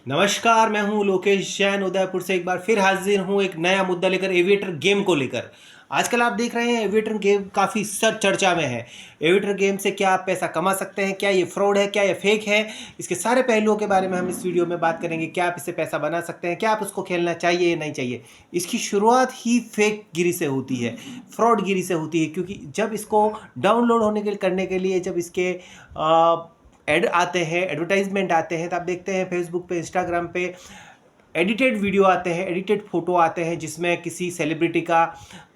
नमस्कार, मैं हूं लोकेश जैन उदयपुर से एक बार फिर हाजिर हूं एक नया मुद्दा लेकर एविएटर गेम को लेकर। आजकल आप देख रहे हैं एविएटर गेम काफ़ी सर चर्चा में है। एविएटर गेम से क्या आप पैसा कमा सकते हैं, क्या ये फ्रॉड है, क्या ये फेक है, इसके सारे पहलुओं के बारे में हम इस वीडियो में बात करेंगे। क्या आप इससे पैसा बना सकते हैं, क्या आप उसको खेलना चाहिए या नहीं चाहिए। इसकी शुरुआत ही फेक गिरी से होती है, फ्रॉड गिरी से होती है, क्योंकि जब इसको डाउनलोड होने के करने के लिए जब इसके एड आते हैं, एडवर्टाइजमेंट आते हैं, तो आप देखते हैं फेसबुक पे, इंस्टाग्राम पे एडिटेड वीडियो आते हैं, एडिटेड फोटो आते हैं जिसमें किसी सेलिब्रिटी का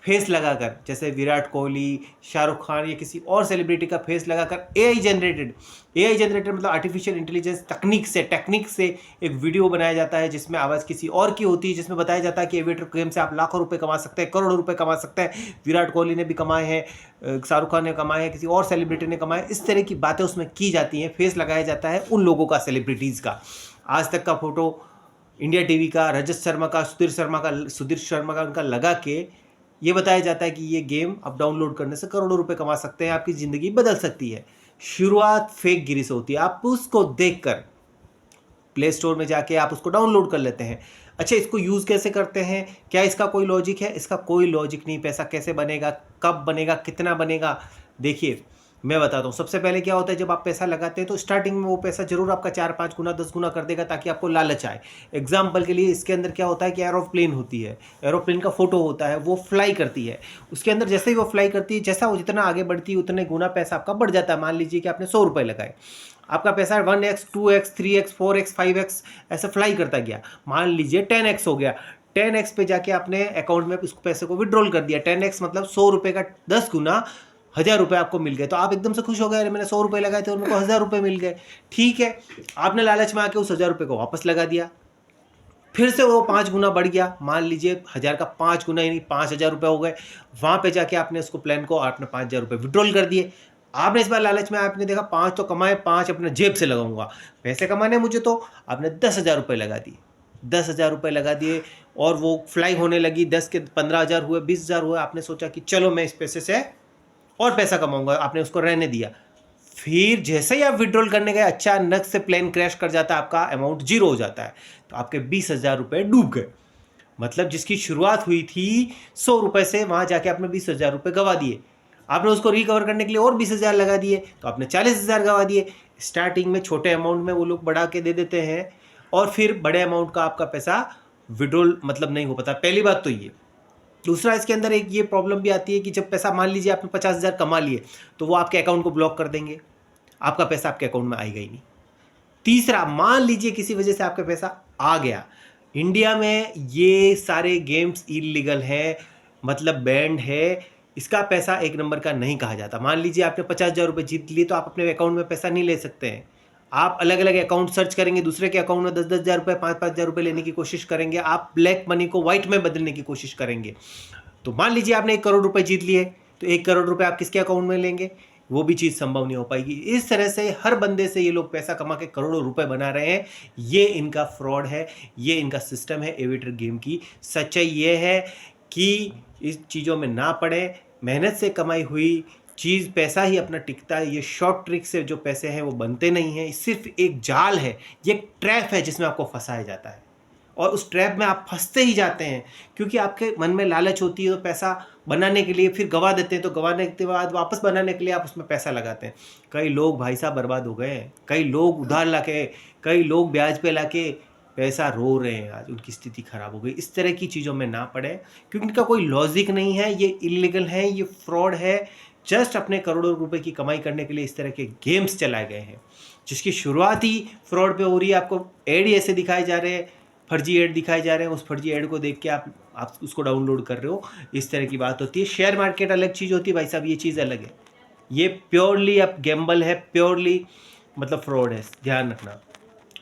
फेस लगाकर, जैसे विराट कोहली, शाहरुख खान या किसी और सेलिब्रिटी का फेस लगाकर एआई जनरेटेड मतलब आर्टिफिशियल इंटेलिजेंस टेक्निक से एक वीडियो बनाया जाता है जिसमें आवाज़ किसी और की होती है, जिसमें बताया जाता है कि एविएटर गेम से आप लाखों रुपए कमा सकते हैं, करोड़ों रुपए कमा सकते हैं। विराट कोहली ने भी कमाए हैं, शाहरुख खान ने कमाए हैं, किसी और सेलिब्रिटी ने कमाए। इस तरह की बातें उसमें की जाती हैं, फेस लगाया जाता है उन लोगों का, सेलिब्रिटीज़ का। आज तक का फोटो इंडिया टीवी का, रजत शर्मा का, सुधीर शर्मा का उनका लगा के ये बताया जाता है कि ये गेम आप डाउनलोड करने से करोड़ों रुपए कमा सकते हैं, आपकी ज़िंदगी बदल सकती है। शुरुआत फेक गिरी से होती है। आप उसको देखकर प्ले स्टोर में जाके आप उसको डाउनलोड कर लेते हैं। अच्छा, इसको यूज़ कैसे करते हैं, क्या इसका कोई लॉजिक है? इसका कोई लॉजिक नहीं। पैसा कैसे बनेगा, कब बनेगा, कितना बनेगा, देखिए मैं बताता हूँ। सबसे पहले क्या होता है, जब आप पैसा लगाते हैं तो स्टार्टिंग में वो पैसा जरूर आपका 4-5 गुना 10 गुना कर देगा ताकि आपको लालच आए। एग्जाम्पल के लिए इसके अंदर क्या होता है कि एरोप्लेन होती है, एरोप्लेन का फोटो होता है, वो फ्लाई करती है। उसके अंदर जैसे ही वो फ्लाई करती है, जैसा वो जितना आगे बढ़ती है उतने गुना पैसा आपका बढ़ जाता है। मान लीजिए कि आपने 100 रुपये लगाए, आपका पैसा 1x 2x 3x 4x 5x ऐसे फ्लाई करता गया। मान लीजिए 10x हो गया। 10x पे जाके आपने अकाउंट में उस पैसे को विड्रॉल कर दिया। 10x मतलब 100 रुपये का 10 गुना 1000 रुपये आपको मिल गए, तो आप एकदम से खुश हो गए, अरे मैंने 100 रुपये लगाए थे और मेरे को 1000 रुपये मिल गए। ठीक है, आपने लालच में आके उस 1000 रुपये को वापस लगा दिया, फिर से वो 5 गुना बढ़ गया। मान लीजिए 1000 का 5 गुना यानी 5000 रुपये हो गए। वहाँ पे जाके आपने उसको प्लान को आपने 5000 रुपये विड्रॉल कर दिए। आपने इस बार लालच में आपने देखा 5 तो कमाए, 5 अपने जेब से लगाऊंगा, पैसे कमाने मुझे, तो आपने 10,000 रुपये लगा दिए। 10,000 रुपये लगा दिए और वो फ्लाई होने लगी। 10 के 15,000 हुए, 20,000 हुए। आपने सोचा कि चलो मैं इस पैसे से और पैसा कमाऊंगा, आपने उसको रहने दिया। फिर जैसे ही आप विड्रॉल करने गए, अचानक से प्लेन क्रैश कर जाता है, आपका अमाउंट जीरो हो जाता है, तो आपके 20,000 रुपये डूब गए। मतलब जिसकी शुरुआत हुई थी 100 रुपये से, वहां जाके आपने 20,000 रुपये गवा दिए। आपने उसको रिकवर करने के लिए और 20,000 लगा दिए, तो आपने 40,000 गवा दिए। स्टार्टिंग में छोटे अमाउंट में वो लोग बढ़ा के दे देते हैं और फिर बड़े अमाउंट का आपका पैसा विड्रॉल मतलब नहीं हो पाता। पहली बात तो ये। दूसरा, इसके अंदर एक ये प्रॉब्लम भी आती है कि जब पैसा, मान लीजिए आपने 50,000 कमा लिए, तो वो आपके अकाउंट को ब्लॉक कर देंगे, आपका पैसा आपके अकाउंट में आएगा ही नहीं। तीसरा, मान लीजिए किसी वजह से आपका पैसा आ गया। इंडिया में ये सारे गेम्स इलीगल हैं, मतलब बैंड है। इसका पैसा एक नंबर का नहीं कहा जाता। मान लीजिए आपने 50,000 रुपये जीत लिए, तो आप अपने अकाउंट में पैसा नहीं ले सकते हैं। आप अलग अलग अकाउंट सर्च करेंगे, दूसरे के अकाउंट में 10,000 रुपये 5,000 रुपये लेने की कोशिश करेंगे। आप ब्लैक मनी को व्हाइट में बदलने की कोशिश करेंगे। तो मान लीजिए आपने 1 करोड़ रुपए जीत लिए, तो 1 करोड़ रुपए आप किसके अकाउंट में लेंगे? वो भी चीज़ संभव नहीं हो पाएगी। इस तरह से हर बंदे से ये लोग पैसा कमा के करोड़ों रुपए बना रहे हैं। ये इनका फ्रॉड है, ये इनका सिस्टम है एविएटर गेम की। सच्चाई ये है कि इस चीज़ों में ना पड़े। मेहनत से कमाई हुई चीज़, पैसा ही अपना टिकता है। ये शॉर्ट ट्रिक से जो पैसे हैं वो बनते नहीं हैं। सिर्फ एक जाल है, ये एक ट्रैप है जिसमें आपको फंसाया जाता है और उस ट्रैप में आप फंसते ही जाते हैं, क्योंकि आपके मन में लालच होती है। तो पैसा बनाने के लिए फिर गवा देते हैं, तो गवाने के बाद वापस बनाने के लिए आप उसमें पैसा लगाते हैं। कई लोग भाई साहब बर्बाद हो गए हैं, कई लोग उधार लाके, कई लोग ब्याज पे लाके पैसा रो रहे हैं, आज उनकी स्थिति खराब हो गई। इस तरह की चीज़ों में ना पड़े, क्योंकि इनका कोई लॉजिक नहीं है। ये इलीगल है, ये फ्रॉड है। जस्ट अपने करोड़ों रुपए की कमाई करने के लिए इस तरह के गेम्स चलाए गए हैं, जिसकी शुरुआत ही फ्रॉड पे हो रही है। आपको एड ही ऐसे दिखाए जा रहे हैं, फर्जी ऐड दिखाए जा रहे हैं। उस फर्जी ऐड को देख के आप उसको डाउनलोड कर रहे हो, इस तरह की बात होती है। शेयर मार्केट अलग चीज़ होती है भाई साहब, ये चीज़ अलग है। ये प्योरली अब गैम्बल है, प्योरली मतलब फ्रॉड है, ध्यान रखना।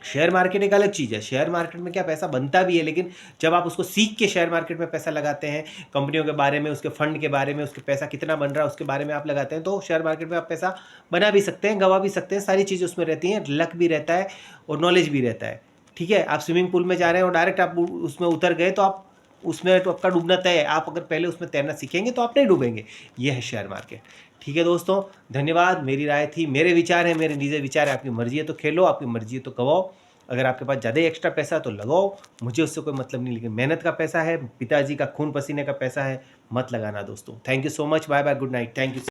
शेयर मार्केट एक अलग चीज़ है। शेयर मार्केट में क्या पैसा बनता भी है, लेकिन जब आप उसको सीख के शेयर मार्केट में पैसा लगाते हैं, कंपनियों के बारे में, उसके फंड के बारे में, उसके पैसा कितना बन रहा है उसके बारे में आप लगाते हैं, तो शेयर मार्केट में आप पैसा बना भी सकते हैं, गवा भी सकते हैं। सारी चीज़ें उसमें रहती हैं, लक भी रहता है और नॉलेज भी रहता है। ठीक है, आप स्विमिंग पूल में जा रहे हैं और डायरेक्ट आप उसमें उतर गए, तो आप उसमें तो आपका डूबना तय है। आप अगर पहले उसमें तैरना सीखेंगे तो आप नहीं डूबेंगे। ये है शेयर मार्केट। ठीक है दोस्तों, धन्यवाद। मेरी राय थी, मेरे विचार हैं, मेरे निजी विचार है। आपकी मर्जी है तो खेलो, आपकी मर्जी है तो गवाओ। अगर आपके पास ज़्यादा एक्स्ट्रा पैसा तो लगाओ, मुझे उससे कोई मतलब नहीं, लेकिन मेहनत का पैसा है, पिताजी का खून पसीने का पैसा है, मत लगाना दोस्तों। Thank you so much, bye bye, good night, thank you.